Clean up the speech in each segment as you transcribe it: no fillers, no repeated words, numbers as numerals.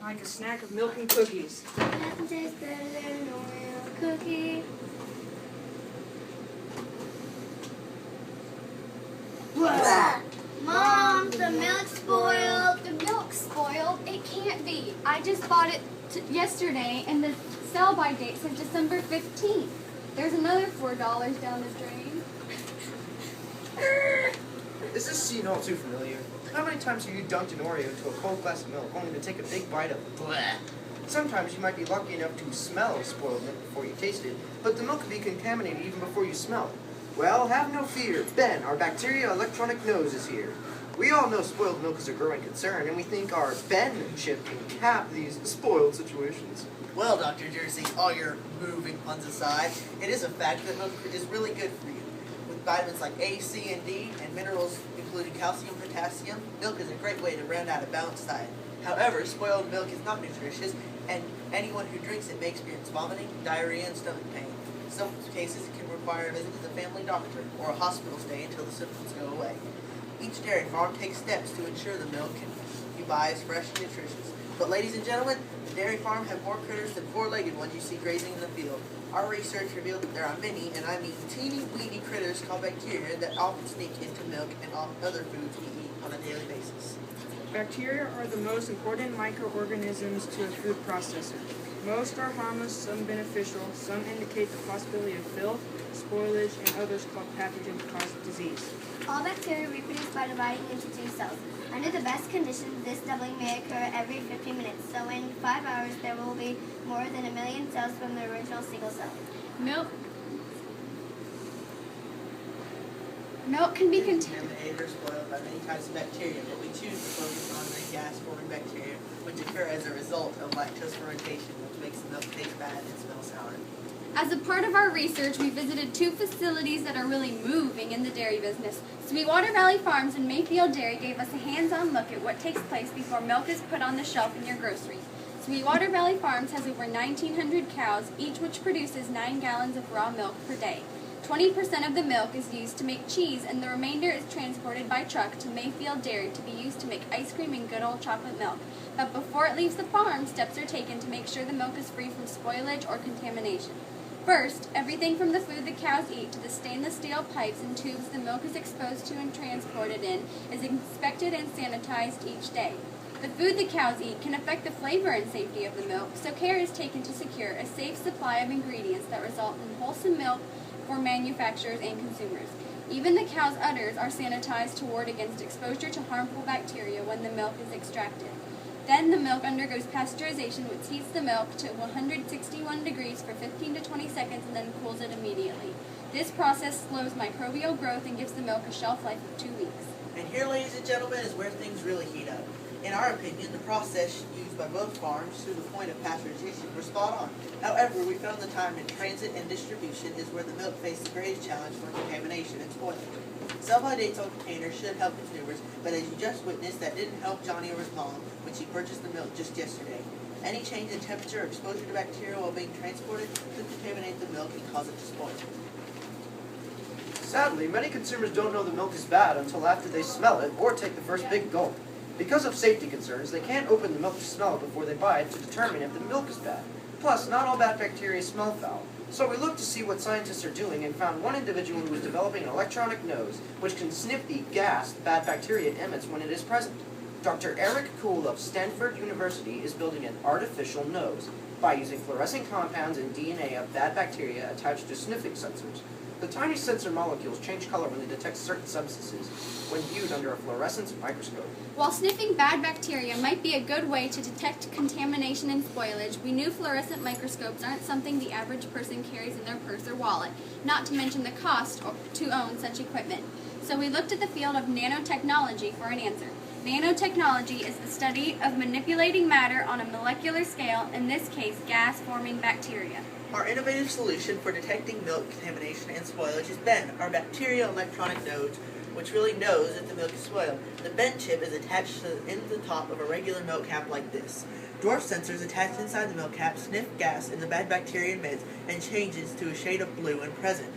like a snack of milk and cookies. Nothing tastes better than an Oreo cookie. Blah. Mom, the milk's spoiled. The milk's spoiled? It can't be. I just bought it yesterday, and the sell-by date says December 15th. There's another $4 down the drain. Is this scene all too familiar? How many times have you dunked an Oreo into a cold glass of milk only to take a big bite of blah? Sometimes you might be lucky enough to smell spoiled milk before you taste it, but the milk could be contaminated even before you smell it. Well, have no fear. Ben, our bacteria electronic nose, is here. We all know spoiled milk is a growing concern, and we think our Ben chip can cap these spoiled situations. Well, Dr. Jersey, all your moving puns aside, it is a fact that milk is really good for you. With vitamins like A, C, and D, and minerals including calcium, potassium, milk is a great way to round out a balanced diet. However, spoiled milk is not nutritious, and anyone who drinks it may experience vomiting, diarrhea, and stomach pain. In some cases, it can require a visit to the family doctor or a hospital stay until the symptoms go away. Each dairy farm takes steps to ensure the milk you buy is fresh and nutritious. But ladies and gentlemen, the dairy farm have more critters than four-legged ones you see grazing in the field. Our research revealed that there are many, and I mean teeny-weeny critters called bacteria that often sneak into milk and other foods we eat on a daily basis. Bacteria are the most important microorganisms to a food processor. Most are harmless, some beneficial, some indicate the possibility of filth, spoilage, and others called pathogens cause disease. All bacteria reproduce by dividing into two cells. Under the best conditions, this doubling may occur every 15 minutes, so in 5 hours there will be more than 1 million cells from the original single cell. Milk can be contaminated. Contaminated or spoiled by many types of bacteria, but we choose to focus on the gas-forming bacteria, which occur as a result of lactose fermentation, which makes the milk taste bad and smell sour. As a part of our research, we visited 2 facilities that are really moving in the dairy business. Sweetwater Valley Farms and Mayfield Dairy gave us a hands-on look at what takes place before milk is put on the shelf in your grocery. Sweetwater Valley Farms has over 1,900 cows, each which produces 9 gallons of raw milk per day. 20% of the milk is used to make cheese, and the remainder is transported by truck to Mayfield Dairy to be used to make ice cream and good old chocolate milk. But before it leaves the farm, steps are taken to make sure the milk is free from spoilage or contamination. First, everything from the food the cows eat to the stainless steel pipes and tubes the milk is exposed to and transported in is inspected and sanitized each day. The food the cows eat can affect the flavor and safety of the milk, so care is taken to secure a safe supply of ingredients that result in wholesome milk for manufacturers and consumers. Even the cow's udders are sanitized to ward against exposure to harmful bacteria when the milk is extracted. Then the milk undergoes pasteurization, which heats the milk to 161 degrees for 15 to 20 seconds and then cools it immediately. This process slows microbial growth and gives the milk a shelf life of 2 weeks. And here, ladies and gentlemen, is where things really heat up. In our opinion, the process used by both farms to the point of pasteurization were spot on. However, we found the time in transit and distribution is where the milk faced the greatest challenge for contamination and spoilage. Sell-by-dates on containers should help consumers, but as you just witnessed, that didn't help Johnny or his mom when she purchased the milk just yesterday. Any change in temperature or exposure to bacteria while being transported could contaminate the milk and cause it to spoil. Sadly, many consumers don't know the milk is bad until after they smell it or take the first big gulp. Because of safety concerns, they can't open the milk to smell it before they buy it to determine if the milk is bad. Plus, not all bad bacteria smell foul. So we looked to see what scientists are doing and found one individual who was developing an electronic nose which can sniff the gas bad bacteria emits when it is present. Dr. Eric Kuhl of Stanford University is building an artificial nose by using fluorescent compounds and DNA of bad bacteria attached to sniffing sensors. The tiny sensor molecules change color when they detect certain substances when viewed under a fluorescence microscope. While sniffing bad bacteria might be a good way to detect contamination and spoilage, we knew fluorescent microscopes aren't something the average person carries in their purse or wallet, not to mention the cost to own such equipment. So we looked at the field of nanotechnology for an answer. Nanotechnology is the study of manipulating matter on a molecular scale, in this case gas-forming bacteria. Our innovative solution for detecting milk contamination and spoilage is Ben, our bacteria electronic nose, which really knows if the milk is spoiled. The Ben chip is attached to the end of the top of a regular milk cap like this. Dwarf sensors attached inside the milk cap sniff gas in the bad bacteria emits and changes to a shade of blue when present.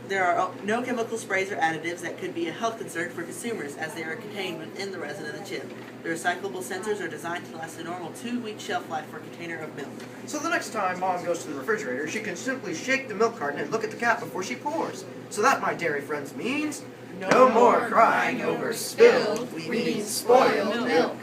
There are no chemical sprays or additives that could be a health concern for consumers as they are contained within the resin of the chip. The recyclable sensors are designed to last a normal 2-week shelf life for a container of milk. So the next time Mom goes to the refrigerator, she can simply shake the milk carton and look at the cap before she pours. So that, my dairy friends, means no more crying over spilled, we mean spoiled milk.